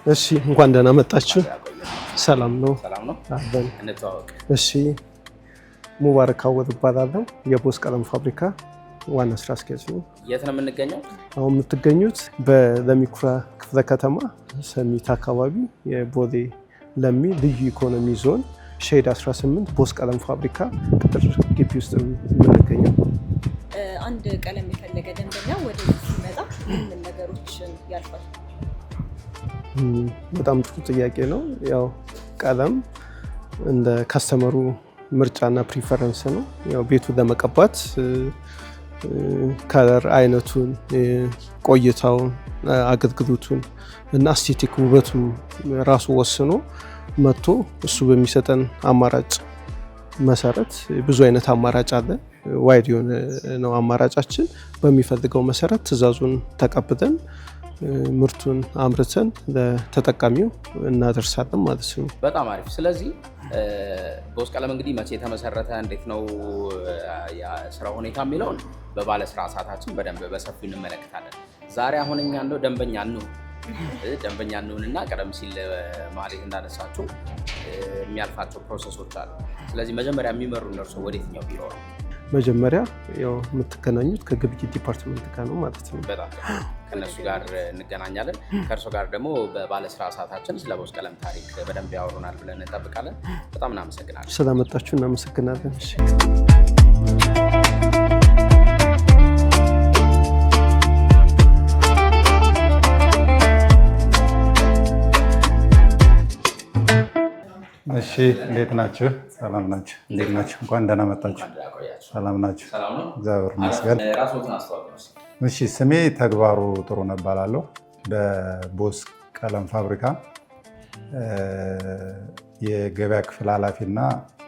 እሺ እንኳን ደህና መጣችሁ። ሰላም ነው? ሰላም ነው። አለን። እንተዋወቅ። እሺ ሙባረክ አወል እባላለሁ። የቦስ ቀለም ፋብሪካ ዋና ስራ አስኪያጅ ነው። የት ነው የምንገኘው? አሁን የምትገኙት በለሚ ኩራ ክፍለ ከተማ ሰሚት አካባቢ የቦሌ ለሚ ልዩ ኢኮኖሚ ዞን ሼድ 18 ቦስ ቀለም ፋብሪካ ቅጥር ግቢ ውስጥ የምንገኘው። አንድ ቀለም የፈለገ ደንበኛ ወደዚህ ሲመጣ ምን ነገሮችን ያልፋል? በጣም ጥሩ ጥያቄ ነው። ያው ቀለም እንደ ካስተመሩ ምርጫና ፕሪፈረንስ ነው። ያው ቤቱን ለመቀባት ከለር አይነቱን፣ ቆይታውን፣ አገልግሎቱን እና አስቴቲክ ውበቱን ራሱ ወስኖ መጥቶ እሱ በሚሰጠን አማራጭ መሰረት ብዙ አይነት አማራጭ አለ። ዋይድ የሆነ ነው አማራጫችን። በሚፈልገው መሰረት ትዕዛዙን ተቀብለን ምርቱን አምርተን ለተጠቃሚው እናደርሳለን ማለት ነው። በጣም አሪፍ። ስለዚህ ቦስ ቀለም እንግዲህ መቼ የተመሰረተ፣ እንዴት ነው የስራ ሁኔታ የሚለውን በባለ ስራ ሰዓታችን በደንብ በሰፊው እንመለከታለን። ዛሬ አሁን እኛ እንደው ደንበኛ እንሁንና ቀደም ሲል ማለት እንዳነሳችሁ የሚያልፋቸው ፕሮሰሶች አሉ። ስለዚህ መጀመሪያ የሚመሩ እነርሱ ወደ የትኛው ቢሮ ነው? መጀመሪያ ያው የምትገናኙት ከግብይት ዲፓርትመንት ጋር ነው ማለት ነው። በጣም ከነሱ ጋር እንገናኛለን። ከእርሶ ጋር ደግሞ በባለስራ ሰዓታችን ስለ ቦስ ቀለም ታሪክ በደንብ ያወሩናል ብለን እንጠብቃለን። በጣም እናመሰግናለን። ስለመጣችሁ እናመሰግናለን። እሺ እሺ እንዴት ናችሁ? ሰላም ናችሁ? እንዴት ናችሁ? እንኳን ደህና መጣችሁ። ሰላም ናችሁ? እግዚአብሔር ይመስገን። እሺ ስሜ ተግባሩ ጥሩነህ እባላለሁ። በቦስ ቀለም ፋብሪካ የገበያ ክፍል ኃላፊና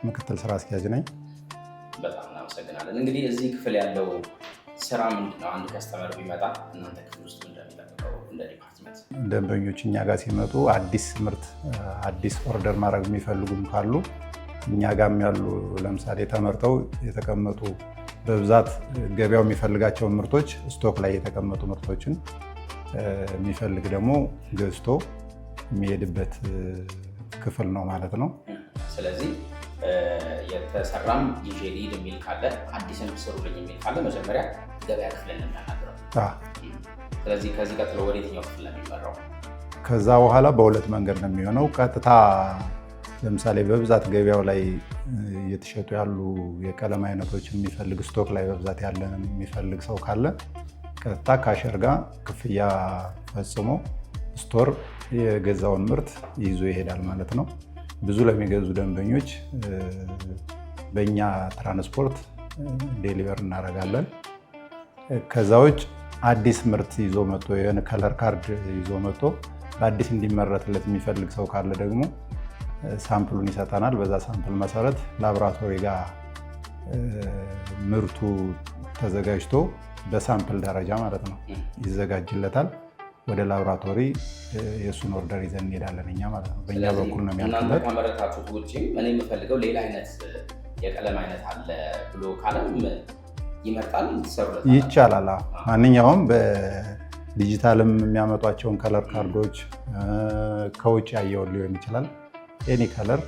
ምክትል ስራ አስኪያጅ ነኝ። በጣም እናመሰግናለን። እንግዲህ እዚህ ክፍል ያለው ስራ ምንድን ነው? አንድ ከስተመር ቢመጣ እናንተ ክፍል ውስጥ እንደሚጠብቀው እንደ ዲፓርትመንት ደንበኞች እኛ ጋር ሲመጡ አዲስ ምርት አዲስ ኦርደር ማድረግ የሚፈልጉም ካሉ እኛ ጋም ያሉ ለምሳሌ ተመርተው የተቀመጡ በብዛት ገበያው የሚፈልጋቸውን ምርቶች ስቶክ ላይ የተቀመጡ ምርቶችን የሚፈልግ ደግሞ ገዝቶ የሚሄድበት ክፍል ነው ማለት ነው። ስለዚህ የተሰራም ይዤ ልሂድ የሚል ካለ አዲስም ስሩልኝ የሚል ካለ መጀመሪያ ገበያ ክፍል እናናግረው። ስለዚህ ከዚህ ቀጥሎ ወደ የትኛው ክፍል ነው የሚመራው? ከዛ በኋላ በሁለት መንገድ ነው የሚሆነው። ቀጥታ ለምሳሌ በብዛት ገበያው ላይ እየተሸጡ ያሉ የቀለም አይነቶችን የሚፈልግ ስቶክ ላይ በብዛት ያለንን የሚፈልግ ሰው ካለ ቀጥታ ካሸር ጋር ክፍያ ፈጽሞ ስቶር የገዛውን ምርት ይዞ ይሄዳል ማለት ነው። ብዙ ለሚገዙ ደንበኞች በእኛ ትራንስፖርት ዴሊቨር እናደርጋለን። ከዛ ውጭ አዲስ ምርት ይዞ መጥቶ የሆነ ከለር ካርድ ይዞ መጥቶ በአዲስ እንዲመረትለት የሚፈልግ ሰው ካለ ደግሞ ሳምፕሉን ይሰጠናል። በዛ ሳምፕል መሰረት ላቦራቶሪ ጋር ምርቱ ተዘጋጅቶ በሳምፕል ደረጃ ማለት ነው ይዘጋጅለታል። ወደ ላቦራቶሪ የእሱን ኦርደር ይዘን እንሄዳለን እኛ ማለት ነው። በእኛ በኩል ነው የሚያልቅለት። እናንተ ካመረታችሁት ውጭ እኔ የምፈልገው ሌላ አይነት የቀለም አይነት አለ ብሎ ካለም ይመርጣል፣ ይሰሩለታል፣ ይቻላል። ማንኛውም በዲጂታልም የሚያመጧቸውን ከለር ካርዶች ከውጭ ያየውን ሊሆን ይችላል። ኤኒ ከለር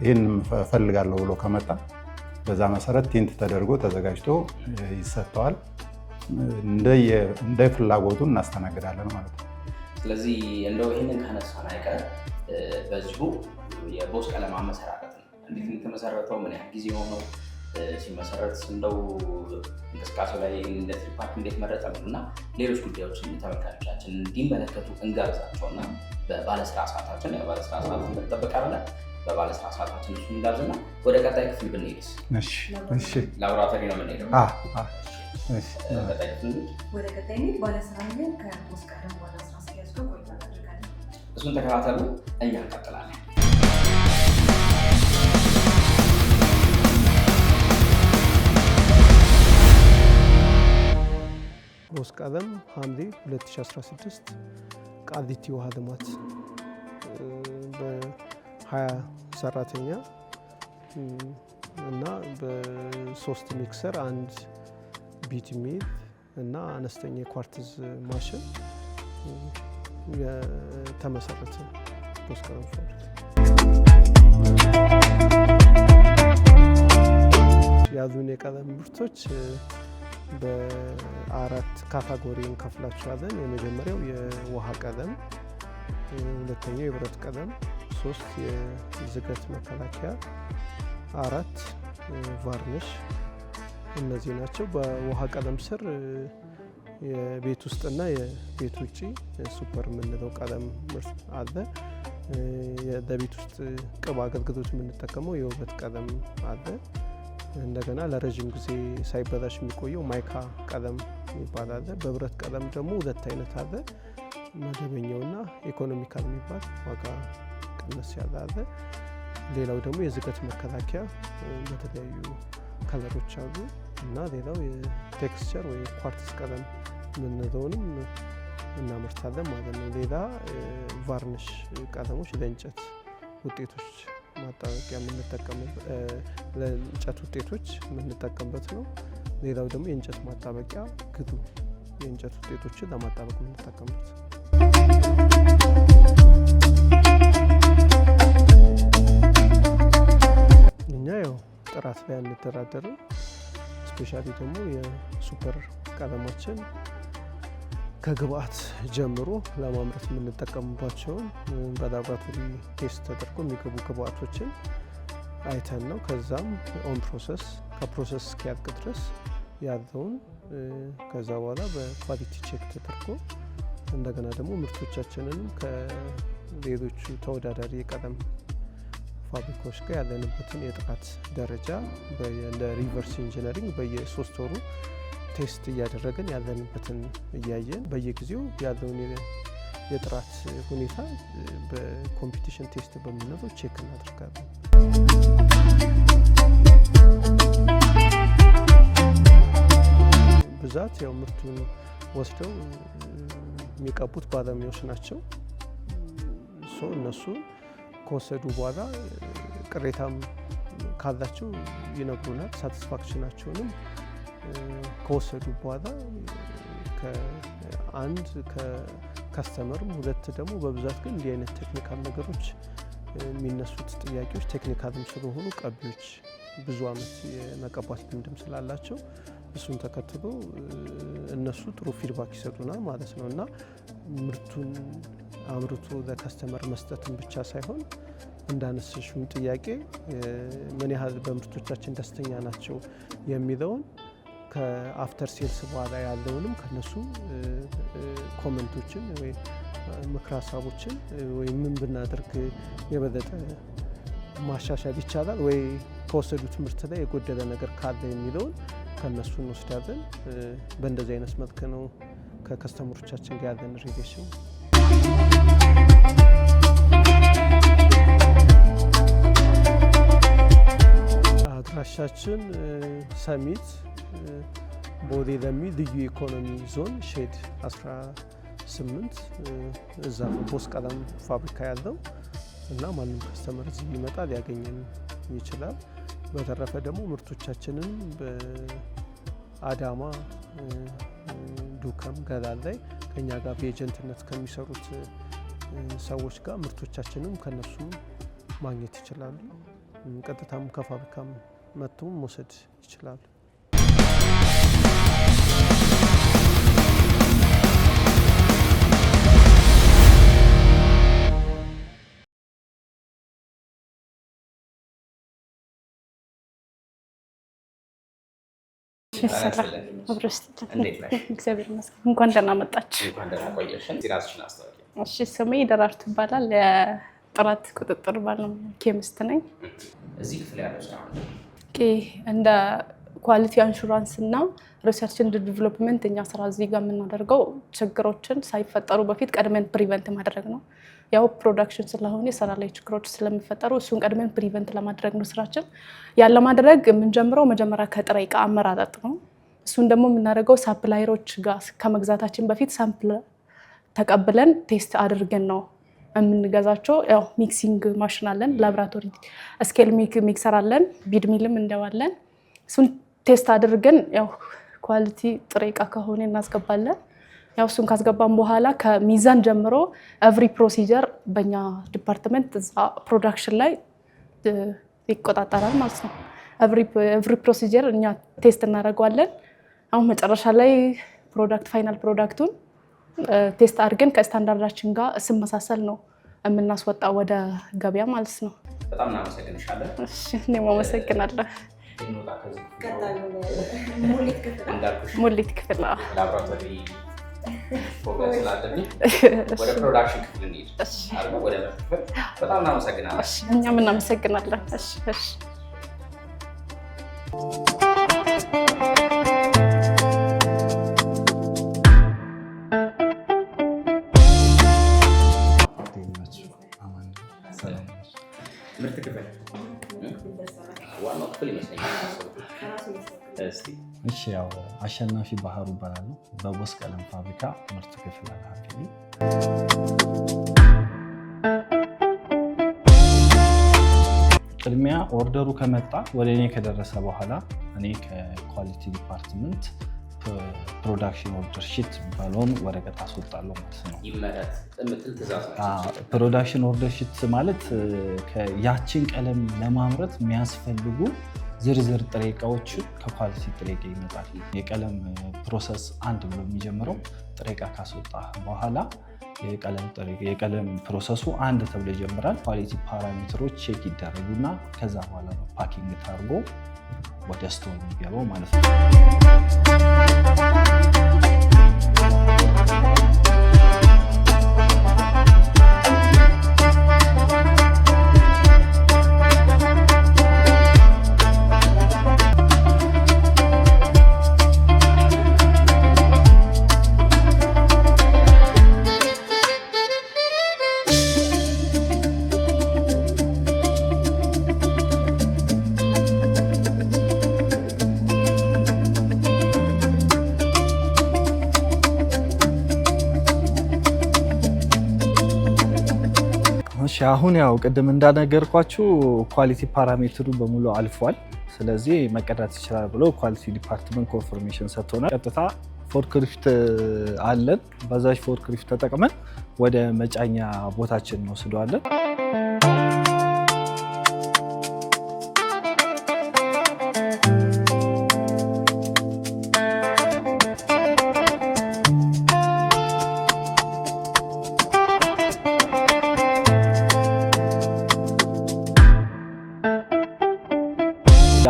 ይህን እፈልጋለሁ ብሎ ከመጣ በዛ መሰረት ቲንት ተደርጎ ተዘጋጅቶ ይሰጠዋል። እንደ ፍላጎቱ እናስተናግዳለን ማለት ነው። ስለዚህ እንደው ይህንን ካነሳን አይቀር በዚሁ የቦስ ቀለም አመሰራረት ነው። እንዴት የተመሰረተው? ምን ያህል ጊዜ ሆነው? ሲመሰረት እንደው እንቅስቃሴ ላይ እንደ ዲፓርትመንት እንዴት መረጠ እና ሌሎች ጉዳዮችን ተመልካቾቻችን እንዲመለከቱ እንጋብዛቸውና በባለስራ ሰዓታችን ባለስራ ሰዓት እንጠብቃለን። በባለስራ ሰዓታችን እሱ እንዳዝና ወደ ቀጣይ ክፍል ብንሄድስ? እሺ ላቦራቶሪ ነው የምንሄደው። ወደ ቀጣይ ባለስራ ላይ ከቦስ ቀለም ዋና ስራ አስኪያጅ ጋር ቆይታ እናደርጋለን። እሱን ተከታተሉ፣ እኛ እንቀጥላለን። ቦስ ቀለም ሐምሌ 2016 ቃሊቲ ውሃ ልማት በ20 ሰራተኛ እና በ3 ሚክሰር፣ አንድ ቢት ሚል እና አነስተኛ የኳርትዝ ማሽን የተመሰረተ ቦስ ቀለም ፋብሪካ ያሉን የቀለም ምርቶች በአራት ካቴጎሪ እንከፍላቸዋለን። የመጀመሪያው የውሃ ቀለም፣ ሁለተኛው የብረት ቀለም፣ 3 የዝገት መከላከያ፣ 4 ቫርኒሽ። እነዚህ ናቸው። በውሃ ቀለም ስር የቤት ውስጥና የቤት ውጭ ሱፐር የምንለው ቀለም ምርት አለ። ለቤት ውስጥ ቅብ አገልግሎት የምንጠቀመው የውበት ቀለም አለ። እንደገና ለረጅም ጊዜ ሳይበላሽ የሚቆየው ማይካ ቀለም ይባላል። በብረት ቀለም ደግሞ 2 አይነት አለ። መደበኛውና ኢኮኖሚካል የሚባል ዋጋ ቀነስ ያለ አለ። ሌላው ደግሞ የዝገት መከላከያ በተለያዩ ከለሮች አሉ እና ሌላው የቴክስቸር ወይ ኳርትዝ ቀለም የምንለውንም እናመርታለን ማለት ነው። ሌላ ቫርኒሽ ቀለሞች ለእንጨት ውጤቶች ማጣበቂያ ለእንጨት ውጤቶች የምንጠቀምበት ነው። ሌላው ደግሞ የእንጨት ማጣበቂያ ግሉ የእንጨት ውጤቶችን ለማጣበቅ የምንጠቀምበት። እኛ ያው ጥራት ላይ አንደራደርም። ስፔሻሊ ደግሞ የሱፐር ቀለሞችን ከግብአት ጀምሮ ለማምረት የምንጠቀምባቸውን በላብራቶሪ ቴስት ተደርጎ የሚገቡ ግብአቶችን አይተን ነው። ከዛም ኦን ፕሮሰስ ከፕሮሰስ እስኪያልቅ ድረስ ያለውን ከዛ በኋላ በኳሊቲ ቼክ ተደርጎ እንደገና ደግሞ ምርቶቻችንንም ከሌሎቹ ተወዳዳሪ የቀለም ፋብሪካዎች ጋር ያለንበትን የጥራት ደረጃ እንደ ሪቨርስ ኢንጂነሪንግ በየ3 ወሩ ቴስት እያደረገን ያለንበትን እያየን በየጊዜው ያለውን የጥራት ሁኔታ በኮምፒቲሽን ቴስት በምንለው ቼክ እናደርጋለን። ብዛት ያው ምርቱን ወስደው የሚቀቡት ባለሙያዎች ናቸው። እነሱ ከወሰዱ በኋላ ቅሬታም ካላቸው ይነግሩናል። ሳቲስፋክሽናቸውንም ከወሰዱ በኋላ ከአንድ ከከስተመርም 2 ደግሞ በብዛት ግን እንዲህ አይነት ቴክኒካል ነገሮች የሚነሱት ጥያቄዎች ቴክኒካልም ስለሆኑ ቀቢዎች ብዙ ዓመት የመቀባት ልምድም ስላላቸው እሱን ተከትሎ እነሱ ጥሩ ፊድባክ ይሰጡናል ማለት ነው እና ምርቱን አምርቶ ለከስተመር መስጠትን ብቻ ሳይሆን እንዳነሳሽው ጥያቄ ምን ያህል በምርቶቻችን ደስተኛ ናቸው የሚለውን ከአፍተር ሴልስ በኋላ ያለውንም ከነሱ ኮመንቶችን ወይ ምክር ሀሳቦችን ወይ ምን ብናደርግ የበለጠ ማሻሻል ይቻላል ወይ ከወሰዱት ምርት ላይ የጎደለ ነገር ካለ የሚለውን ከነሱ እንወስዳለን። በእንደዚህ አይነት መልክ ነው ከከስተመሮቻችን ጋር ያለን ሪሌሽን። አድራሻችን ሰሚት ቦሌ ለሚ ልዩ ኢኮኖሚ ዞን ሼድ 18 እዛ ቦስ ቀለም ፋብሪካ ያለው እና ማንም ከስተመር እዚህ ሊመጣ ሊያገኘን ይችላል። በተረፈ ደግሞ ምርቶቻችንን በአዳማ ዱከም ገላን ላይ ከኛ ጋር በኤጀንትነት ከሚሰሩት ሰዎች ጋር ምርቶቻችንን ከነሱ ማግኘት ይችላሉ። ቀጥታም ከፋብሪካም መጥተው መውሰድ ይችላሉ። እግዚአብሔር ይመስገን። እንኳን ደህና መጣችሁ። እሺ፣ ስሜ ደራርቱ ይባላል። የጥራት ቁጥጥር ባለሙያ ኬሚስት ነኝ። እዚህ ክፍል ያለው ስራ እንደ ኳሊቲ አሹራንስ እና ሪሰርች ኤንድ ዲቨሎፕመንት እኛ ስራ እዚህ ጋር የምናደርገው ችግሮችን ሳይፈጠሩ በፊት ቀድመን ፕሪቨንት ማድረግ ነው። ያው ፕሮዳክሽን ስለሆነ የስራ ላይ ችግሮች ስለሚፈጠሩ እሱን ቀድመን ፕሪቨንት ለማድረግ ነው ስራችን። ያለ ማድረግ የምንጀምረው መጀመሪያ ከጥሬ ዕቃ አመራረጥ ነው። እሱን ደግሞ የምናደርገው ሳፕላየሮች ጋር ከመግዛታችን በፊት ሳምፕል ተቀብለን ቴስት አድርገን ነው የምንገዛቸው። ያው ሚክሲንግ ማሽን አለን፣ ላብራቶሪ ስኬል ሚክሰር አለን፣ ቢድ ሚልም እንደዋለን። እሱን ቴስት አድርገን ያው ኳሊቲ ጥሬ ዕቃ ከሆነ እናስገባለን። ያው እሱን ካስገባን በኋላ ከሚዛን ጀምሮ ኤቭሪ ፕሮሲጀር በእኛ ዲፓርትመንት እዛ ፕሮዳክሽን ላይ ይቆጣጠራል ማለት ነው። ኤቭሪ ፕሮሲጀር እኛ ቴስት እናደርገዋለን። አሁን መጨረሻ ላይ ፋይናል ፕሮዳክቱን ቴስት አድርገን ከስታንዳርዳችን ጋር ስመሳሰል ነው የምናስወጣው ወደ ገበያ ማለት ነው። በጣም እናመሰግንሻለን። እኔም አመሰግናለሁ። ሙሊት ክፍል ላብራቶሪ ፎከስ ስላለብኝ ወደ ፕሮዳክሽን ክፍል እንሂድ። ወደ ክፍል በጣም እናመሰግናለን። እኛም እናመሰግናለን። ምርት ክፍል ዋናው ክፍል ይመስለኛል። እሺ ያው አሸናፊ ባህሩ እባላለሁ። በቦስ ቀለም ፋብሪካ ምርት ክፍል ኃላፊ ነኝ። ቅድሚያ ኦርደሩ ከመጣ ወደ እኔ ከደረሰ በኋላ እኔ ከኳሊቲ ዲፓርትመንት ፕሮዳክሽን ኦርደር ሺት ባለውን ወረቀት አስወጣለሁ ማለት ነው። ይመረት ምትል ትእዛዝ ነው። ፕሮዳክሽን ኦርደር ሺት ማለት ያችን ቀለም ለማምረት የሚያስፈልጉ ዝርዝር ጥሬ እቃዎች ከኳሊቲ ጥሬ እቃ ይመጣል። የቀለም ፕሮሰስ አንድ ብሎ የሚጀምረው ጥሬ እቃ ካስወጣ በኋላ የቀለም ፕሮሰሱ አንድ ተብሎ ይጀምራል። ኳሊቲ ፓራሜትሮች ቼክ ይደረጉና ከዛ በኋላ ነው ፓኪንግ ታርጎ ወደ ስቶር የሚገባው ማለት ነው። አሁን ያው ቅድም እንዳነገርኳችሁ ኳሊቲ ፓራሜትሩ በሙሉ አልፏል። ስለዚህ መቀዳት ይችላል ብሎ ኳሊቲ ዲፓርትመንት ኮንፈርሜሽን ሰጥቶናል። ቀጥታ ፎርክሊፍት አለን። በዛች ፎርክሊፍት ተጠቅመን ወደ መጫኛ ቦታችን እንወስደዋለን።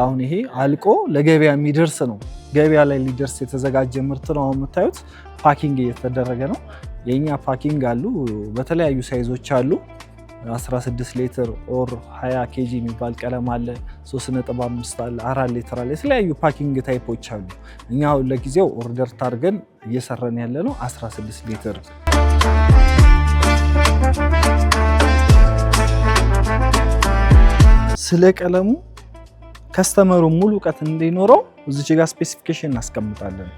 አሁን ይሄ አልቆ ለገበያ የሚደርስ ነው። ገበያ ላይ ሊደርስ የተዘጋጀ ምርት ነው። አሁን የምታዩት ፓኪንግ እየተደረገ ነው። የኛ ፓኪንግ አሉ፣ በተለያዩ ሳይዞች አሉ። 16 ሊትር ኦር 20 ኬጂ የሚባል ቀለም አለ፣ 3.5 አለ፣ 4 ሊትር አለ። የተለያዩ ፓኪንግ ታይፖች አሉ። እኛ አሁን ለጊዜው ኦርደር ታርገን እየሰራን ያለ ነው 16 ሊትር። ስለ ቀለሙ ከስተመሩ ሙሉ እውቀት እንዲኖረው እዚች ጋር ስፔሲፊኬሽን እናስቀምጣለን።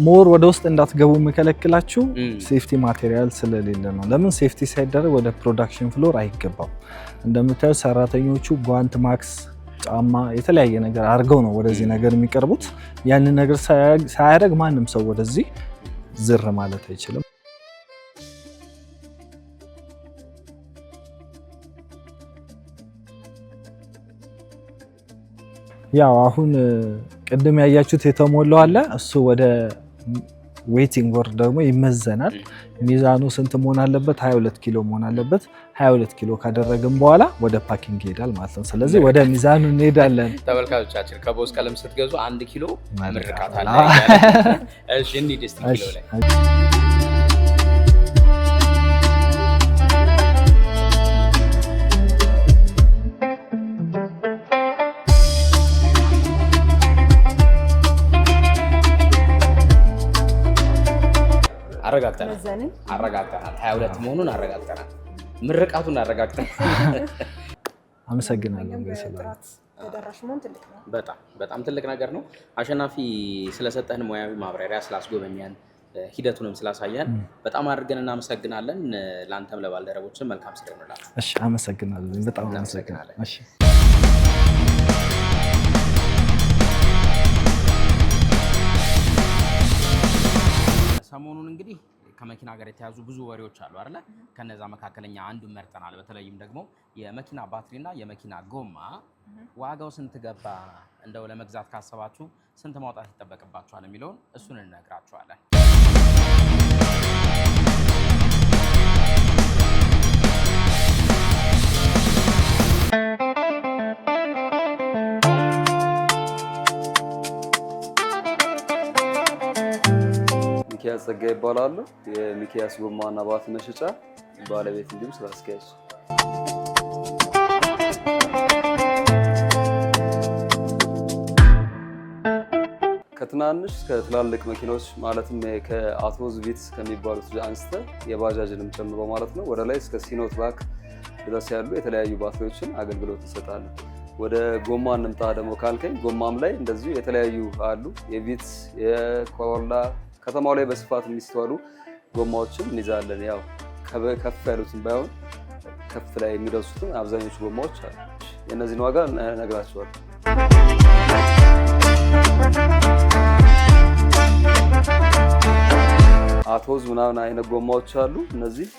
ሞር ወደ ውስጥ እንዳትገቡ የምከለክላችሁ ሴፍቲ ማቴሪያል ስለሌለ ነው። ለምን ሴፍቲ ሳይደረግ ወደ ፕሮዳክሽን ፍሎር አይገባም። እንደምታዩት ሰራተኞቹ ጓንት፣ ማክስ፣ ጫማ የተለያየ ነገር አድርገው ነው ወደዚህ ነገር የሚቀርቡት። ያንን ነገር ሳያደርግ ማንም ሰው ወደዚህ ዝር ማለት አይችልም። ያው አሁን ቅድም ያያችሁት የተሞላው አለ፣ እሱ ወደ ዌቲንግ ቦርድ ደግሞ ይመዘናል። ሚዛኑ ስንት መሆን አለበት? 22 ኪሎ መሆን አለበት። 22 ኪሎ ካደረግን በኋላ ወደ ፓኪንግ ይሄዳል ማለት ነው። ስለዚህ ወደ ሚዛኑ እንሄዳለን። ተመልካቾቻችን ከቦስ ቀለም ስትገዙ 1 ኪሎ ምርቃት አለ። እሺ እንሂድ እስቲ ኪሎ ላይ አረጋግጠናል። 22 መሆኑን አረጋግጠናል። ምርቃቱን አረጋግጠናል። አመሰግናለሁ። በጣም ትልቅ ነገር ነው። አሸናፊ ስለሰጠህን ሙያዊ ማብራሪያ ስላስጎበኛን ሂደቱንም ስላሳየን በጣም አድርገን እናመሰግናለን። ለአንተም ለባልደረቦችም መልካም ስራ ይሁንላችሁ። እሺ አመሰግናለሁ። በጣም አመሰግናለሁ። እሺ ሰሞኑን እንግዲህ ከመኪና ጋር የተያዙ ብዙ ወሬዎች አሉ አይደለ? ከነዛ መካከለኛ አንዱን መርጠናል። በተለይም ደግሞ የመኪና ባትሪና የመኪና ጎማ ዋጋው ስንት ገባ፣ እንደው ለመግዛት ካሰባችሁ ስንት ማውጣት ይጠበቅባችኋል የሚለውን እሱን እንነግራችኋለን። ሚኪያስ ጸጋ ይባላሉ። የሚኪያስ ጎማና ባትሪ መሸጫ ባለቤት እንዲሁም ስራ አስኪያጅ። ከትናንሽ እስከ ትላልቅ መኪናዎች ማለትም ከአቶዝ ቪትስ ከሚባሉት አንስተ የባጃጅንም ጨምሮ ማለት ነው ወደ ላይ እስከ ሲኖትራክ ድረስ ያሉ የተለያዩ ባትሪዎችን አገልግሎት እንሰጣለን። ወደ ጎማ እንምጣ ደግሞ ካልከኝ ጎማም ላይ እንደዚሁ የተለያዩ አሉ። የቪትስ የኮሮላ ከተማው ላይ በስፋት የሚስተዋሉ ጎማዎችን እንይዛለን። ያው ከፍ ያሉትን ባይሆን ከፍ ላይ የሚደርሱትን አብዛኞቹ ጎማዎች አሉ። የእነዚህን ዋጋ እነግራቸዋለሁ። አቶዝ ምናምን አይነት ጎማዎች አሉ። እነዚህ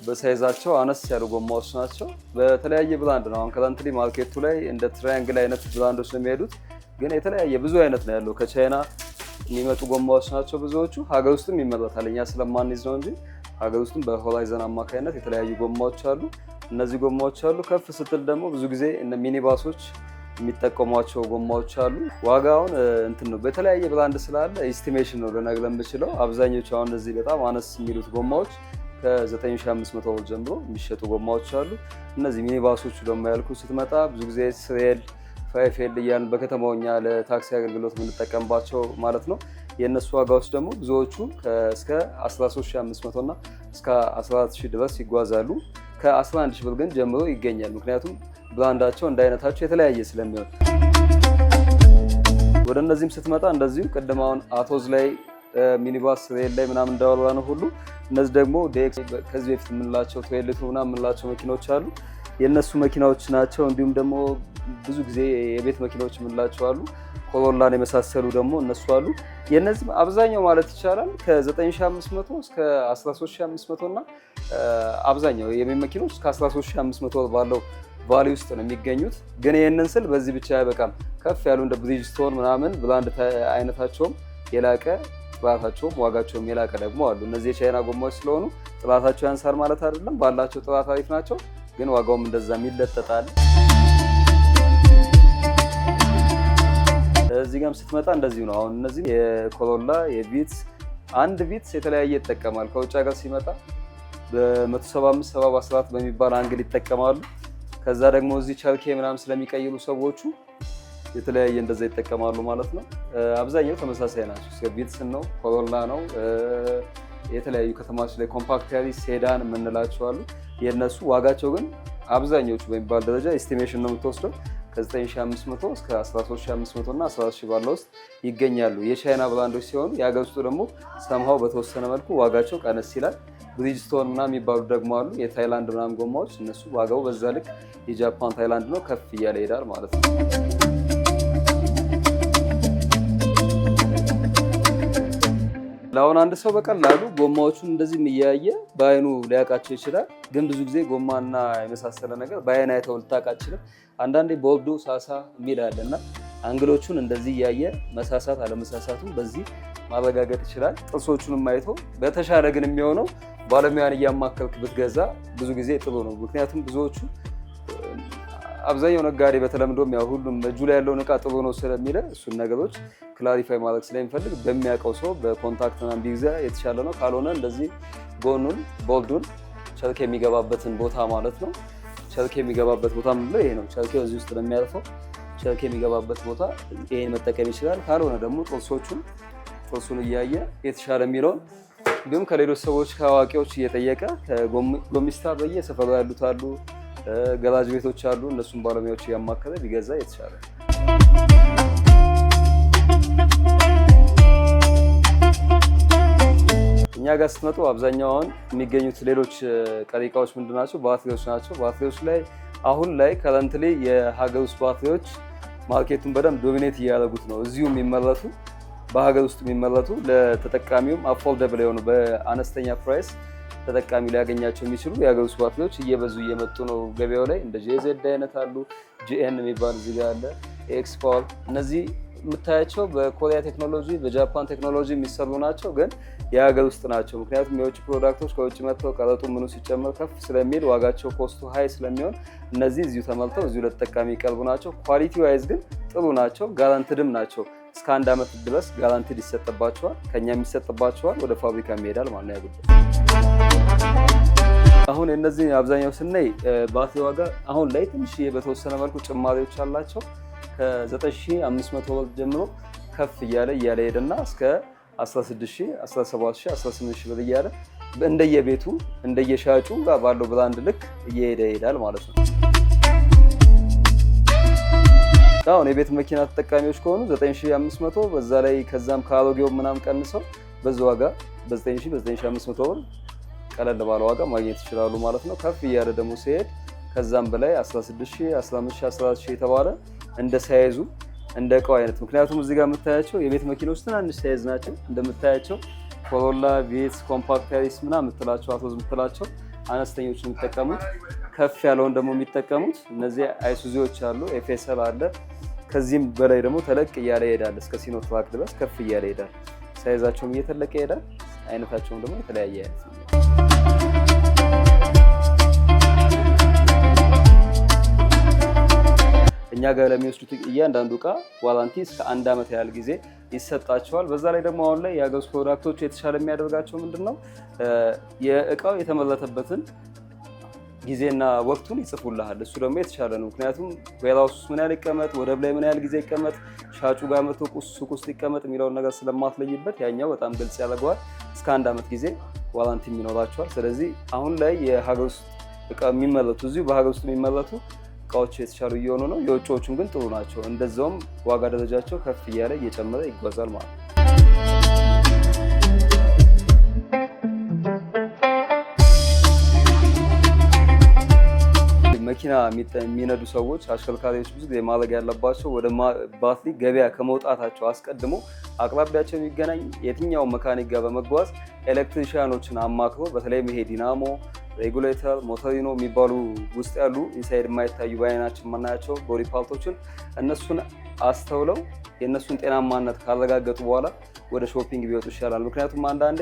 በሳይዛቸው አነስ ያሉ ጎማዎች ናቸው። በተለያየ ብራንድ ነው። አሁን ከረንትሊ ማርኬቱ ላይ እንደ ትራያንግል አይነት ብራንዶች ነው የሚሄዱት፣ ግን የተለያየ ብዙ አይነት ነው ያለው። ከቻይና የሚመጡ ጎማዎች ናቸው ብዙዎቹ። ሀገር ውስጥም ይመረታል፣ እኛ ስለማንይዝ ነው እንጂ ሀገር ውስጥም በሆራይዘን አማካኝነት የተለያዩ ጎማዎች አሉ። እነዚህ ጎማዎች አሉ። ከፍ ስትል ደግሞ ብዙ ጊዜ እነ ሚኒባሶች የሚጠቀሟቸው ጎማዎች አሉ። ዋጋውን እንትን ነው በተለያየ ብራንድ ስላለ ኤስቲሜሽን ነው ልነግርህ የምችለው። አብዛኞቹ አሁን እነዚህ በጣም አነስ የሚሉት ጎማዎች ከ9500 ብር ጀምሮ የሚሸጡ ጎማዎች አሉ። እነዚህ ሚኒባሶቹ ደግሞ ያልኩ ስትመጣ ብዙ ጊዜ ስሬል ፋይፌል እያልን በከተማውኛ ለታክሲ አገልግሎት የምንጠቀምባቸው ማለት ነው። የእነሱ ዋጋዎች ደግሞ ብዙዎቹ እስከ 13500 እና እስከ 14000 ድረስ ይጓዛሉ። ከ11000 ብር ግን ጀምሮ ይገኛል። ምክንያቱም ብራንዳቸው እንደ አይነታቸው የተለያየ ስለሚሆን። ወደ እነዚህም ስትመጣ እንደዚሁ ቅድም አሁን አቶዝ ላይ ሚኒባስ ሬል ላይ ምናምን እንዳወራ ነው ሁሉ እነዚህ ደግሞ ከዚህ በፊት የምንላቸው ቶይሌቱ ምናምን የምንላቸው መኪኖች አሉ። የእነሱ መኪናዎች ናቸው። እንዲሁም ደግሞ ብዙ ጊዜ የቤት መኪናዎች የምንላቸው አሉ። ኮሮላን የመሳሰሉ ደግሞ እነሱ አሉ። የእነዚህ አብዛኛው ማለት ይቻላል ከ9500 እስከ 13500 እና አብዛኛው የቤት መኪኖች እስከ 13500 ባለው ቫሊ ውስጥ ነው የሚገኙት። ግን ይህንን ስል በዚህ ብቻ አይበቃም። ከፍ ያሉ እንደ ብሪጅስቶን ምናምን ብራንድ አይነታቸውም የላቀ ጥራታቸውም ዋጋቸውም የላቀ ደግሞ አሉ። እነዚህ የቻይና ጎማዎች ስለሆኑ ጥራታቸው ያንሳር ማለት አይደለም። ባላቸው ጥራት አሪፍ ናቸው፣ ግን ዋጋውም እንደዛ ይለጠጣል። እዚህ ጋርም ስትመጣ እንደዚሁ ነው። አሁን እነዚህ የኮሮላ የቪትስ አንድ ቪትስ የተለያየ ይጠቀማል። ከውጭ ሀገር ሲመጣ በ175 70 በሚባል አንግል ይጠቀማሉ። ከዛ ደግሞ እዚህ ቸርኬ ምናምን ስለሚቀይሩ ሰዎቹ የተለያየ እንደዛ ይጠቀማሉ ማለት ነው። አብዛኛው ተመሳሳይ ናቸው። እስከ ቪትስ ነው፣ ኮሮላ ነው። የተለያዩ ከተማዎች ላይ ኮምፓክት ያሪስ ሴዳን የምንላቸው አሉ። የእነሱ ዋጋቸው ግን አብዛኞቹ በሚባል ደረጃ ኤስቲሜሽን ነው የምትወስደው ከ9500 እስከ 13500 እና 14000 ባለው ውስጥ ይገኛሉ። የቻይና ብራንዶች ሲሆኑ የሀገር ውስጡ ደግሞ ሰምሃው በተወሰነ መልኩ ዋጋቸው ቀነስ ይላል። ብሪጅስቶን እና የሚባሉ ደግሞ አሉ የታይላንድ ምናምን ጎማዎች፣ እነሱ ዋጋው በዛ ልክ የጃፓን ታይላንድ ነው ከፍ እያለ ይሄዳል ማለት ነው። ለአሁን አንድ ሰው በቀላሉ ጎማዎቹን እንደዚህ እያየ በአይኑ ሊያውቃቸው ይችላል። ግን ብዙ ጊዜ ጎማና የመሳሰለ ነገር በአይን አይተው ልታውቅ አትችልም። አንዳንዴ ቦርዶ ሳሳ የሚል አለ እና አንግሎቹን እንደዚህ እያየ መሳሳት አለመሳሳቱን በዚህ ማረጋገጥ ይችላል። ጥርሶቹንም አይቶ በተሻለ ግን የሚሆነው ባለሙያን እያማከልክ ብትገዛ ብዙ ጊዜ ጥሩ ነው። ምክንያቱም ብዙዎቹ አብዛኛው ነጋዴ በተለምዶም ያው ሁሉም እጁ ላይ ያለውን እቃ ጥሩ ነው ስለሚለ እሱን ነገሮች ክላሪፋይ ማድረግ ስለሚፈልግ በሚያውቀው ሰው በኮንታክት ምናምን ቢገዛ የተሻለ ነው። ካልሆነ እንደዚህ ጎኑን ቦልዱን ቸርኬ የሚገባበትን ቦታ ማለት ነው። ቸርኬ የሚገባበት ቦታ ምንድነው? ይሄ ነው። ቸርኬ እዚህ ውስጥ ነው የሚያልፈው። ቸርኬ የሚገባበት ቦታ ይሄን መጠቀም ይችላል። ካልሆነ ደግሞ ጥርሱን እያየ የተሻለ የሚለውን እንዲሁም ከሌሎች ሰዎች ከአዋቂዎች እየጠየቀ ከጎሚስታ በየሰፈሩ ያሉት አሉ፣ ገራጅ ቤቶች አሉ። እነሱም ባለሙያዎች እያማከለ ቢገዛ የተሻለ። ጋር ስትመጡ አብዛኛውን የሚገኙት ሌሎች ቀሪ እቃዎች ምንድን ናቸው? ባትሪዎች ናቸው። ባትሪዎች ላይ አሁን ላይ ከረንትሊ የሀገር ውስጥ ባትሪዎች ማርኬቱን በደንብ ዶሚኔት እያደረጉት ነው። እዚሁ የሚመረቱ በሀገር ውስጥ የሚመረቱ ለተጠቃሚውም አፎርደብል የሆኑ በአነስተኛ ፕራይስ ተጠቃሚ ሊያገኛቸው የሚችሉ የሀገር ውስጥ ባትሪዎች እየበዙ እየመጡ ነው ገበያው ላይ። እንደ ጄዜድ አይነት አሉ፣ ጂኤን የሚባል እዚህ ጋር አለ፣ ኤክስፓወር። እነዚህ የምታያቸው በኮሪያ ቴክኖሎጂ በጃፓን ቴክኖሎጂ የሚሰሩ ናቸው፣ ግን የሀገር ውስጥ ናቸው። ምክንያቱም የውጭ ፕሮዳክቶች ከውጭ መጥተው ቀረጡ ምኑ ሲጨመር ከፍ ስለሚል ዋጋቸው ኮስቱ ሀይ ስለሚሆን እነዚህ እዚሁ ተመልተው እዚሁ ለተጠቃሚ ይቀርቡ ናቸው። ኳሊቲ ዋይዝ ግን ጥሩ ናቸው፣ ጋራንትድም ናቸው። እስከ 1 ዓመት ድረስ ጋራንቲድ ይሰጥባቸዋል፣ ከኛም ይሰጥባቸዋል፣ ወደ ፋብሪካ ይሄዳል ማለት ነው። ያጉዳይ አሁን እነዚህ አብዛኛው ስናይ ባትሪ ዋጋ አሁን ላይ ትንሽ በተወሰነ መልኩ ጭማሪዎች አላቸው። ከ9500 ብር ጀምሮ ከፍ እያለ ሄደና እስከ 16000፣ 17000፣ 18000 ብር እያለ እንደየቤቱ እንደየሻጩ ጋር ባለው ብራንድ ልክ እየሄደ ይሄዳል ማለት ነው። አሁን የቤት መኪና ተጠቃሚዎች ከሆኑ 9500 በዛ ላይ ከዛም ከአሮጌው ምናምን ቀንሰው በዛ ዋጋ በ9000 በ9500 ብር ቀለል ባለ ዋጋ ማግኘት ይችላሉ ማለት ነው። ከፍ እያለ ደግሞ ሲሄድ ከዛም በላይ 16000፣ 15000፣ 14000 የተባለ እንደ ሳይዙ እንደ እቃው አይነት። ምክንያቱም እዚህ ጋር የምታያቸው የቤት መኪናዎች ትናንሽ ሳይዝ ናቸው። እንደምታያቸው ኮሮላ፣ ቪትስ፣ ኮምፓክት ያሪስ ምናምን የምትላቸው አቶዝ የምትላቸው አነስተኞች የሚጠቀሙት፣ ከፍ ያለውን ደግሞ የሚጠቀሙት እነዚህ አይሱዚዎች አሉ፣ ኤፍኤስኤል አለ። ከዚህም በላይ ደግሞ ተለቅ እያለ ይሄዳል፣ እስከ ሲኖትራክ ድረስ ከፍ እያለ ይሄዳል። ሳይዛቸውም እየተለቀ ይሄዳል፣ አይነታቸውም ደግሞ የተለያየ አይነት ነው። እኛ ጋር ለሚወስዱት እያንዳንዱ እቃ ዋራንቲ እስከ 1 ዓመት ያህል ጊዜ ይሰጣቸዋል። በዛ ላይ ደግሞ አሁን ላይ የሀገር ውስጥ ፕሮዳክቶች የተሻለ የሚያደርጋቸው ምንድነው የእቃው የተመረተበትን ጊዜና ወቅቱን ይጽፉልሃል። እሱ ደግሞ የተሻለ ነው። ምክንያቱም ዌራውስ ምን ያህል ይቀመጥ፣ ወደብ ላይ ምን ያህል ጊዜ ይቀመጥ፣ ሻጩ ጋር መቶ ሱቅ ውስጥ ይቀመጥ የሚለውን ነገር ስለማትለይበት ያኛው በጣም ግልጽ ያደርገዋል። እስከ 1 ዓመት ጊዜ ዋራንቲ ይኖራቸዋል። ስለዚህ አሁን ላይ የሀገር ውስጥ እቃ የሚመረቱ እዚሁ በሀገር ውስጥ የሚመረቱ እቃዎች የተሻሉ እየሆኑ ነው። የውጭዎቹም ግን ጥሩ ናቸው። እንደዛውም ዋጋ ደረጃቸው ከፍ እያለ እየጨመረ ይጓዛል ማለት ነው። መኪና የሚነዱ ሰዎች አሽከርካሪዎች ብዙ ጊዜ ማድረግ ያለባቸው ወደ ባትሪ ገበያ ከመውጣታቸው አስቀድሞ አቅራቢያቸው የሚገናኝ የትኛው መካኒክ ጋር በመጓዝ ኤሌክትሪሽያኖችን አማክሮ በተለይም ይሄ ዲናሞ፣ ሬጉሌተር፣ ሞተሪኖ የሚባሉ ውስጥ ያሉ ኢንሳይድ የማይታዩ በአይናችን የማናያቸው ቦዲ ፓርቶችን እነሱን አስተውለው የእነሱን ጤናማነት ካረጋገጡ በኋላ ወደ ሾፒንግ ቢወጡ ይሻላል። ምክንያቱም አንዳንዴ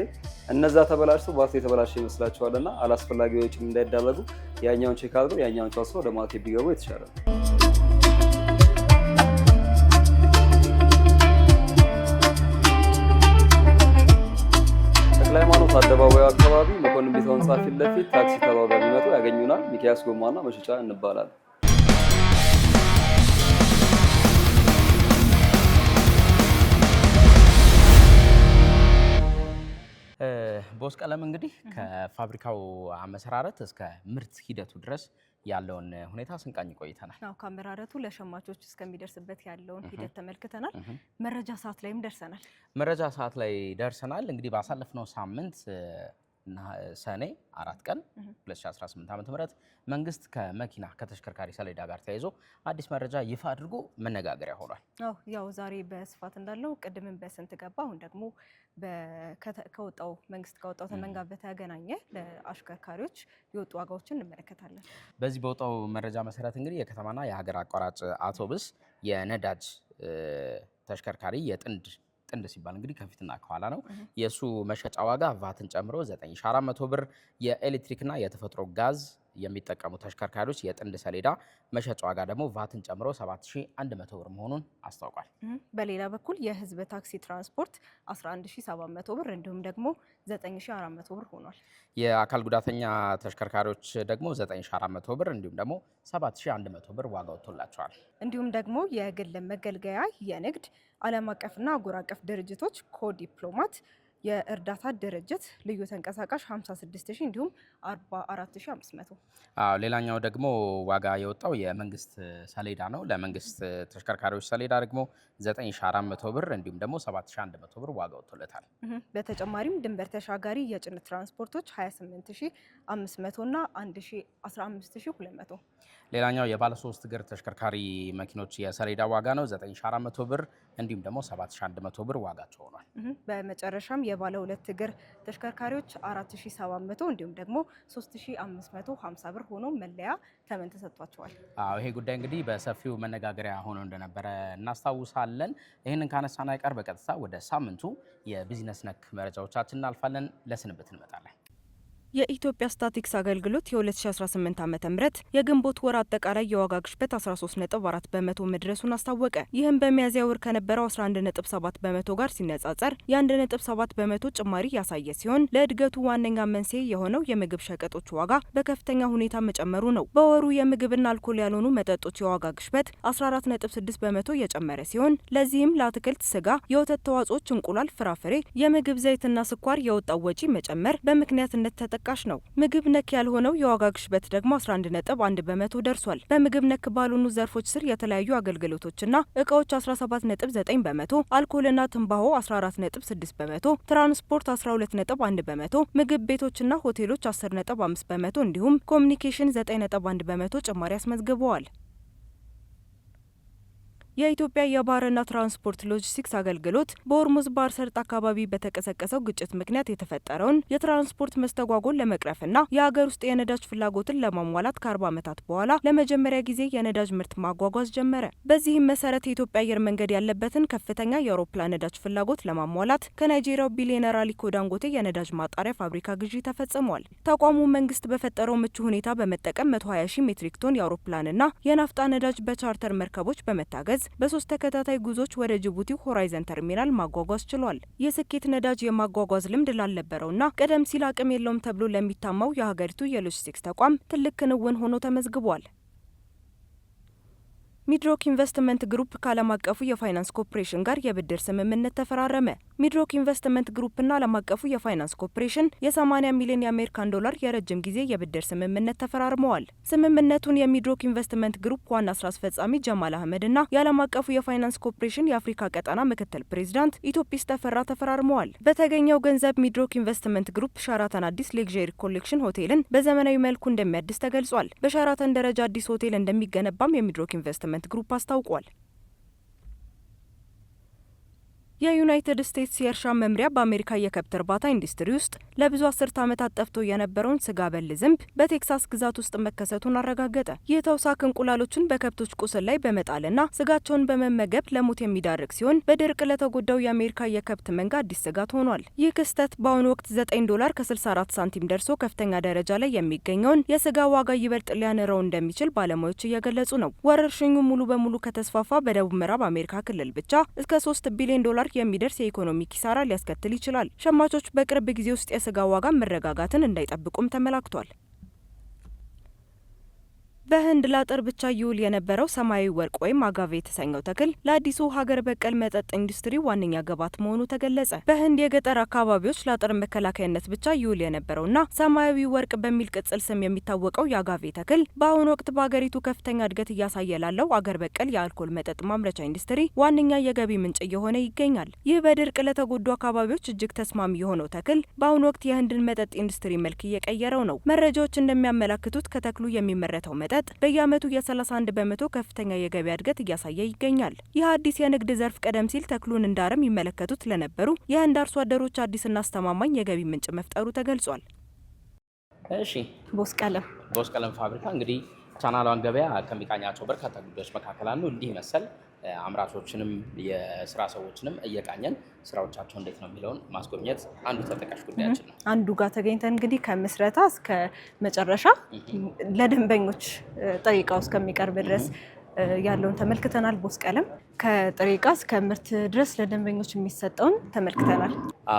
እነዛ ተበላሽተው ባትሪ የተበላሸ ይመስላቸዋልና አላስፈላጊ ወጪዎችን እንዳይዳረጉ ያኛውን ቼክ አድርገው ያኛውን ጨርሰው ወደ ማርኬት ቢገቡ የተሻለ ነው። ተክለ ሃይማኖት አደባባዩ አካባቢ መኮንን ቤተ ህንፃ ፊት ለፊት ታክሲ ተራው ጋር ቢመጡ ያገኙናል። ሚኪያስ ጎማና መሸጫ እንባላለን። ቦስ ቀለም እንግዲህ ከፋብሪካው አመሰራረት እስከ ምርት ሂደቱ ድረስ ያለውን ሁኔታ ስንቃኝ ቆይተናል። አዎ ከአመራረቱ ለሸማቾች እስከሚደርስበት ያለውን ሂደት ተመልክተናል። መረጃ ሰዓት ላይም ደርሰናል። መረጃ ሰዓት ላይ ደርሰናል። እንግዲህ ባሳለፍነው ሳምንት ሰኔ 4 ቀን 2018 ዓ.ም መንግስት ከመኪና ከተሽከርካሪ ሰሌዳ ጋር ተያይዞ አዲስ መረጃ ይፋ አድርጎ መነጋገሪያ ሆኗል። አዎ ያው ዛሬ በስፋት እንዳለው ቅድምም በስንት ገባ አሁን ደግሞ ከወጣው መንግስት ካወጣው ተመን ጋር በተገናኘ ለአሽከርካሪዎች የወጡ ዋጋዎችን እንመለከታለን። በዚህ በወጣው መረጃ መሰረት እንግዲህ የከተማና የሀገር አቋራጭ አውቶቡስ የነዳጅ ተሽከርካሪ ጥንድ ሲባል እንግዲህ ከፊትና ከኋላ ነው። የሱ መሸጫ ዋጋ ቫትን ጨምሮ 9400 ብር፣ የኤሌክትሪክና የተፈጥሮ ጋዝ የሚጠቀሙ ተሽከርካሪዎች የጥንድ ሰሌዳ መሸጫ ዋጋ ደግሞ ቫትን ጨምሮ 7100 ብር መሆኑን አስታውቋል። በሌላ በኩል የህዝብ ታክሲ ትራንስፖርት 11700 ብር እንዲሁም ደግሞ 9400 ብር ሆኗል። የአካል ጉዳተኛ ተሽከርካሪዎች ደግሞ 9400 ብር እንዲሁም ደግሞ 7100 ብር ዋጋ ወጥቶላቸዋል። እንዲሁም ደግሞ የግል መገልገያ የንግድ ዓለም አቀፍና አህጉር አቀፍ ድርጅቶች ኮዲፕሎማት የእርዳታ ድርጅት ልዩ ተንቀሳቃሽ 56000 እንዲሁም 44500። ሌላኛው ደግሞ ዋጋ የወጣው የመንግስት ሰሌዳ ነው። ለመንግስት ተሽከርካሪዎች ሰሌዳ ደግሞ 9400 ብር እንዲሁም ደግሞ 7100 ብር ዋጋ ወጥቶለታል። በተጨማሪም ድንበር ተሻጋሪ የጭነት ትራንስፖርቶች 28500 እና 15200። ሌላኛው የባለ 3 እግር ተሽከርካሪ መኪኖች የሰሌዳ ዋጋ ነው 9400 ብር እንዲሁም ደግሞ 7100 ብር ዋጋቸው ሆኗል። በመጨረሻም የባለ 2 እግር ተሽከርካሪዎች 4700 እንዲሁም ደግሞ 3550 ብር ሆኖ መለያ ተመን ተሰጥቷቸዋል። ይሄ ጉዳይ እንግዲህ በሰፊው መነጋገሪያ ሆኖ እንደነበረ እናስታውሳለን። ይህንን ካነሳን አይቀር በቀጥታ ወደ ሳምንቱ የቢዝነስ ነክ መረጃዎቻችን እናልፋለን። ለስንብት እንመጣለን። የኢትዮጵያ ስታቲክስ አገልግሎት የ2018 ዓ.ም የግንቦት ወር አጠቃላይ የዋጋ ግሽበት 13.4 በመቶ መድረሱን አስታወቀ። ይህም በሚያዝያ ወር ከነበረው 11.7 በመቶ ጋር ሲነጻጸር የ1.7 በመቶ ጭማሪ ያሳየ ሲሆን ለእድገቱ ዋነኛ መንስኤ የሆነው የምግብ ሸቀጦች ዋጋ በከፍተኛ ሁኔታ መጨመሩ ነው። በወሩ የምግብና አልኮል ያልሆኑ መጠጦች የዋጋ ግሽበት 14.6 በመቶ የጨመረ ሲሆን ለዚህም ለአትክልት፣ ስጋ፣ የወተት ተዋጽኦች፣ እንቁላል፣ ፍራፍሬ፣ የምግብ ዘይትና ስኳር የወጣው ወጪ መጨመር በምክንያትነት ተጠቃሽ ነው። ምግብ ነክ ያልሆነው የዋጋ ግሽበት ደግሞ 11.1 በመቶ ደርሷል። በምግብ ነክ ባልሆኑ ዘርፎች ስር የተለያዩ አገልግሎቶችና እቃዎች 17.9 በመቶ፣ አልኮልና ትንባሆ 14.6 በመቶ፣ ትራንስፖርት 12.1 በመቶ፣ ምግብ ቤቶችና ሆቴሎች 10.5 በመቶ እንዲሁም ኮሚኒኬሽን 9.1 በመቶ ጭማሪ አስመዝግበዋል። የኢትዮጵያ የባህርና ትራንስፖርት ሎጂስቲክስ አገልግሎት በሆርሙዝ ባህረ ሰርጥ አካባቢ በተቀሰቀሰው ግጭት ምክንያት የተፈጠረውን የትራንስፖርት መስተጓጎል ለመቅረፍና የሀገር ውስጥ የነዳጅ ፍላጎትን ለማሟላት ከ40 ዓመታት በኋላ ለመጀመሪያ ጊዜ የነዳጅ ምርት ማጓጓዝ ጀመረ። በዚህም መሰረት የኢትዮጵያ አየር መንገድ ያለበትን ከፍተኛ የአውሮፕላን ነዳጅ ፍላጎት ለማሟላት ከናይጄሪያው ቢሊዮነር አሊኮ ዳንጎቴ የነዳጅ ማጣሪያ ፋብሪካ ግዢ ተፈጽሟል። ተቋሙ መንግስት በፈጠረው ምቹ ሁኔታ በመጠቀም 120,000 ሜትሪክ ቶን የአውሮፕላንና የናፍጣ ነዳጅ በቻርተር መርከቦች በመታገዝ በ3 ተከታታይ ጉዞዎች ወደ ጅቡቲ ሆራይዘን ተርሚናል ማጓጓዝ ችሏል። የስኬት ነዳጅ የማጓጓዝ ልምድ ላልነበረውና ቀደም ሲል አቅም የለውም ተብሎ ለሚታማው የሀገሪቱ የሎጂስቲክስ ተቋም ትልቅ ክንውን ሆኖ ተመዝግቧል። ሚድሮክ ኢንቨስትመንት ግሩፕ ከዓለም አቀፉ የፋይናንስ ኮርፖሬሽን ጋር የብድር ስምምነት ተፈራረመ። ሚድሮክ ኢንቨስትመንት ግሩፕና ዓለም አቀፉ የፋይናንስ ኮርፖሬሽን የ80 ሚሊዮን የአሜሪካን ዶላር የረጅም ጊዜ የብድር ስምምነት ተፈራርመዋል። ስምምነቱን የሚድሮክ ኢንቨስትመንት ግሩፕ ዋና ስራ አስፈጻሚ ጀማል አህመድና የዓለም አቀፉ የፋይናንስ ኮርፖሬሽን የአፍሪካ ቀጠና ምክትል ፕሬዚዳንት ኢትዮጲስ ተፈራ ተፈራርመዋል። በተገኘው ገንዘብ ሚድሮክ ኢንቨስትመንት ግሩፕ ሸራተን አዲስ ሌክዠሪ ኮሌክሽን ሆቴልን በዘመናዊ መልኩ እንደሚያድስ ተገልጿል። በሸራተን ደረጃ አዲስ ሆቴል እንደሚገነባም የሚድሮክ ኢንቨስትመንት ግሩፕ አስታውቋል። የዩናይትድ ስቴትስ የእርሻ መምሪያ በአሜሪካ የከብት እርባታ ኢንዱስትሪ ውስጥ ለብዙ አስርት ዓመታት ጠፍቶ የነበረውን ስጋ በል ዝንብ በቴክሳስ ግዛት ውስጥ መከሰቱን አረጋገጠ። ይህ ተውሳክ እንቁላሎችን በከብቶች ቁስል ላይ በመጣልና ስጋቸውን በመመገብ ለሞት የሚዳርግ ሲሆን በድርቅ ለተጎዳው የአሜሪካ የከብት መንጋ አዲስ ስጋት ሆኗል። ይህ ክስተት በአሁኑ ወቅት $9 ከ64 ሳንቲም ደርሶ ከፍተኛ ደረጃ ላይ የሚገኘውን የስጋ ዋጋ ይበልጥ ሊያንረው እንደሚችል ባለሙያዎች እየገለጹ ነው። ወረርሽኙ ሙሉ በሙሉ ከተስፋፋ በደቡብ ምዕራብ አሜሪካ ክልል ብቻ እስከ $3 ቢሊዮን የሚደርስ የኢኮኖሚ ኪሳራ ሊያስከትል ይችላል። ሸማቾች በቅርብ ጊዜ ውስጥ የስጋ ዋጋ መረጋጋትን እንዳይጠብቁም ተመላክቷል። በህንድ ላጥር ብቻ ይውል የነበረው ሰማያዊ ወርቅ ወይም አጋቬ የተሰኘው ተክል ለአዲሱ ሀገር በቀል መጠጥ ኢንዱስትሪ ዋነኛ ግብዓት መሆኑ ተገለጸ። በህንድ የገጠር አካባቢዎች ለአጥር መከላከያነት ብቻ ይውል የነበረውና ሰማያዊ ወርቅ በሚል ቅጽል ስም የሚታወቀው የአጋቬ ተክል በአሁኑ ወቅት በሀገሪቱ ከፍተኛ እድገት እያሳየ ላለው አገር በቀል የአልኮል መጠጥ ማምረቻ ኢንዱስትሪ ዋነኛ የገቢ ምንጭ እየሆነ ይገኛል። ይህ በድርቅ ለተጎዱ አካባቢዎች እጅግ ተስማሚ የሆነው ተክል በአሁኑ ወቅት የህንድን መጠጥ ኢንዱስትሪ መልክ እየቀየረው ነው። መረጃዎች እንደሚያመላክቱት ከተክሉ የሚመረተው መጠጥ በየዓመቱ የ31 በመቶ ከፍተኛ የገበያ እድገት እያሳየ ይገኛል። ይህ አዲስ የንግድ ዘርፍ ቀደም ሲል ተክሉን እንደ አረም ይመለከቱት ለነበሩ የህንድ አርሶ አደሮች አዲስና አስተማማኝ የገቢ ምንጭ መፍጠሩ ተገልጿል። እሺ፣ ቦስ ቀለም ፋብሪካ እንግዲህ ቻናሏን ገበያ ከሚቃኛቸው በርካታ ጉዳዮች መካከል አንዱ እንዲህ መሰል አምራቾችንም የስራ ሰዎችንም እየቃኘን ስራዎቻቸው እንዴት ነው የሚለውን ማስጎብኘት አንዱ ተጠቃሽ ጉዳያችን ነው። አንዱ ጋር ተገኝተን እንግዲህ ከምስረታ እስከ መጨረሻ ለደንበኞች ጥሬ ዕቃው እስከሚቀርብ ድረስ ያለውን ተመልክተናል። ቦስ ቀለም ከጥሬ ዕቃ እስከ ምርት ድረስ ለደንበኞች የሚሰጠውን ተመልክተናል።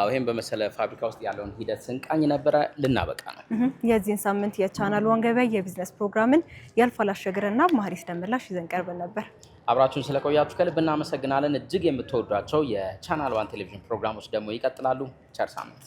ይህም በመሰለ ፋብሪካ ውስጥ ያለውን ሂደት ስንቃኝ ነበረ። ልናበቃ ነው። የዚህን ሳምንት የቻናል ዋን ገበያ የቢዝነስ ፕሮግራምን ያልፋል አሸግርና ማህሪስ ደመላሽ ይዘን ቀርበን ነበር። አብራችሁን ስለቆያችሁ ከልብ እናመሰግናለን። እጅግ የምትወዷቸው የቻናል 1 ቴሌቪዥን ፕሮግራሞች ደግሞ ይቀጥላሉ። ቸር ሳምንት።